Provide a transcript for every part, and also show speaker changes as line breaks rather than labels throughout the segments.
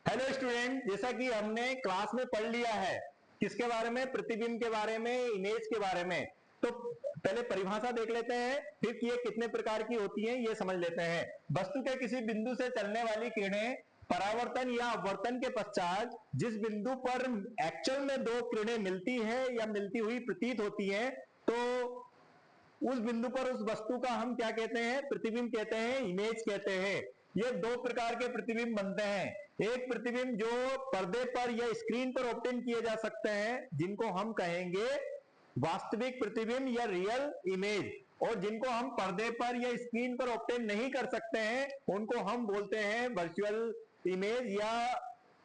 Hello student, जैसा कि हमने क्लास में पढ़ लिया है किसके बारे में, प्रतिबिंब के बारे में, इमेज के बारे में। तो पहले परिभाषा देख लेते हैं, फिर ये कितने प्रकार की होती हैं ये समझ लेते हैं। वस्तु के किसी बिंदु से चलने वाली किरणें परावर्तन या अपवर्तन के पश्चात जिस बिंदु पर एक्चुअल में दो किरणें मिलती है या मिलती हुई प्रतीत होती है, तो उस बिंदु पर उस वस्तु का हम क्या कहते हैं, प्रतिबिंब कहते हैं, इमेज कहते हैं। ये दो प्रकार के प्रतिबिंब बनते हैं। एक प्रतिबिंब जो पर्दे पर या स्क्रीन पर ऑब्टेन किए जा सकते हैं, जिनको हम कहेंगे वास्तविक प्रतिबिंब या रियल इमेज, और जिनको हम पर्दे पर या स्क्रीन पर ऑब्टेन नहीं कर सकते हैं, उनको हम बोलते हैं वर्चुअल इमेज या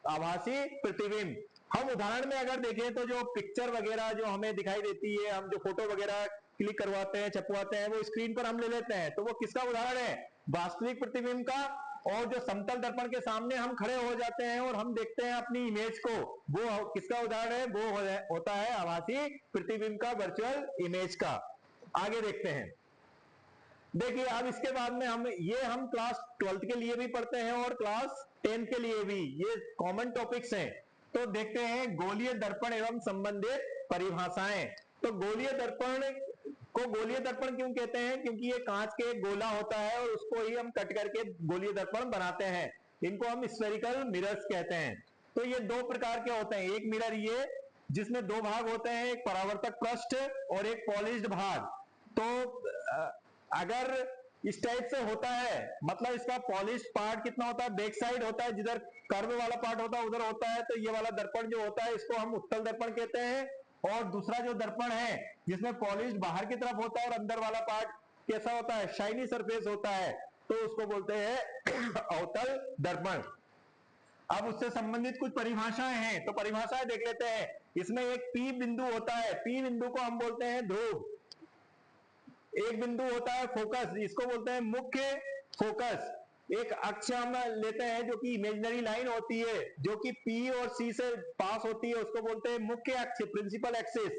आभासी प्रतिबिंब। हम उदाहरण में अगर देखें तो जो पिक्चर वगैरह जो हमें दिखाई देती है, हम जो फोटो वगैरह क्लिक करवाते हैं, छपवाते हैं, वो स्क्रीन पर हम ले लेते हैं, तो वो किसका उदाहरण है, वास्तविक प्रतिबिंब का। और जो समतल दर्पण के सामने हम खड़े हो जाते हैं और हम देखते हैं अपनी इमेज को, वो किसका उदाहरण है, वो होता है आभासी प्रतिबिंब का, वर्चुअल इमेज का। आगे देखते हैं। देखिए अब इसके बाद में हम क्लास 12th के लिए भी पढ़ते हैं और क्लास 10th के लिए भी, ये कॉमन टॉपिक्स हैं। तो देखते हैं गोलीय दर्पण एवं संबंधित परिभाषाएं। तो गोलीय दर्पण को गोलीय दर्पण क्यों कहते हैं, क्योंकि ये कांच के गोला होता है और उसको ही हम कट करके गोलीय दर्पण बनाते हैं। इनको हम स्फेरिकल मिरर्स कहते हैं। तो ये दो प्रकार के होते हैं, एक मिरर ये जिसमें दो भाग होते हैं, एक परावर्तक पृष्ठ और एक पॉलिश्ड भाग। तो अगर इस टाइप से होता है, मतलब इसका पॉलिश पार्ट कितना होता है, बैक साइड होता है, जिधर कर्व वाला पार्ट होता है उधर होता है, तो ये वाला दर्पण जो होता है इसको हम उत्तल दर्पण कहते हैं। और दूसरा जो दर्पण है जिसमें पॉलिश बाहर की तरफ होता है और अंदर वाला पार्ट कैसा होता है, शाइनी सरफेस होता है, तो उसको बोलते हैं अवतल दर्पण। अब उससे संबंधित कुछ परिभाषाएं हैं, तो परिभाषाएं देख लेते हैं। इसमें एक पी बिंदु होता है, पी बिंदु को हम बोलते हैं ध्रुव। एक बिंदु होता है फोकस, इसको बोलते हैं मुख्य फोकस। एक अक्ष हम लेते हैं जो कि इमेजिनरी लाइन होती है, जो कि पी और सी से पास होती है, उसको बोलते हैं मुख्य अक्ष, प्रिंसिपल एक्सिस।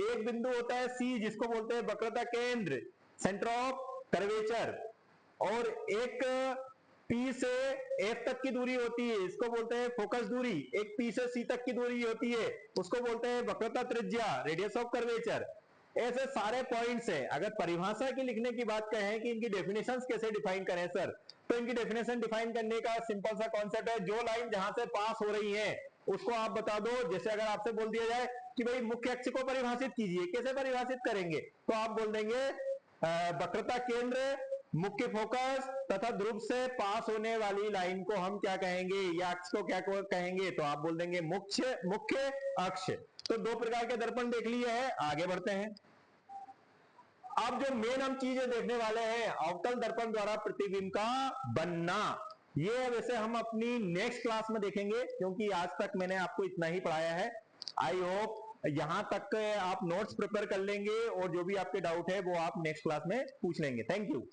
एक बिंदु होता है सी, जिसको बोलते हैं वक्रता केंद्र, सेंटर ऑफ कर्वेचर। और एक पी से एफ तक की दूरी होती है, इसको बोलते हैं फोकस दूरी। एक पी से सी तक की दूरी होती है, उसको बोलते हैं वक्रता त्रिज्या, रेडियस ऑफ कर्वेचर। ऐसे सारे पॉइंट्स हैं। अगर परिभाषा की लिखने की बात कहें कि इनकी डेफिनेशंस कैसे डिफाइन करें सर, तो इनकी डेफिनेशन डिफाइन करने का सिंपल सा कॉन्सेप्ट है, जो लाइन जहां से पास हो रही है उसको आप बता दो। जैसे अगर आपसे बोल दिया जाए कि भाई मुख्य अक्ष को परिभाषित कीजिए, कैसे परिभाषित करेंगे, तो आप बोल देंगे वक्रता केंद्र, मुख्य फोकस तथा ध्रुव से पास होने वाली लाइन को हम क्या कहेंगे, या अक्ष को क्या कहेंगे, तो आप बोल देंगे मुख्य अक्ष। तो दो प्रकार के दर्पण देख लिए हैं, आगे बढ़ते हैं। अब जो मेन हम चीजें देखने वाले हैं, अवतल दर्पण द्वारा प्रतिबिंब का बनना, ये वैसे हम अपनी नेक्स्ट क्लास में देखेंगे, क्योंकि आज तक मैंने आपको इतना ही पढ़ाया है। आई होप यहां तक आप नोट्स प्रिपेयर कर लेंगे और जो भी आपके डाउट है वो आप नेक्स्ट क्लास में पूछ लेंगे। Thank you.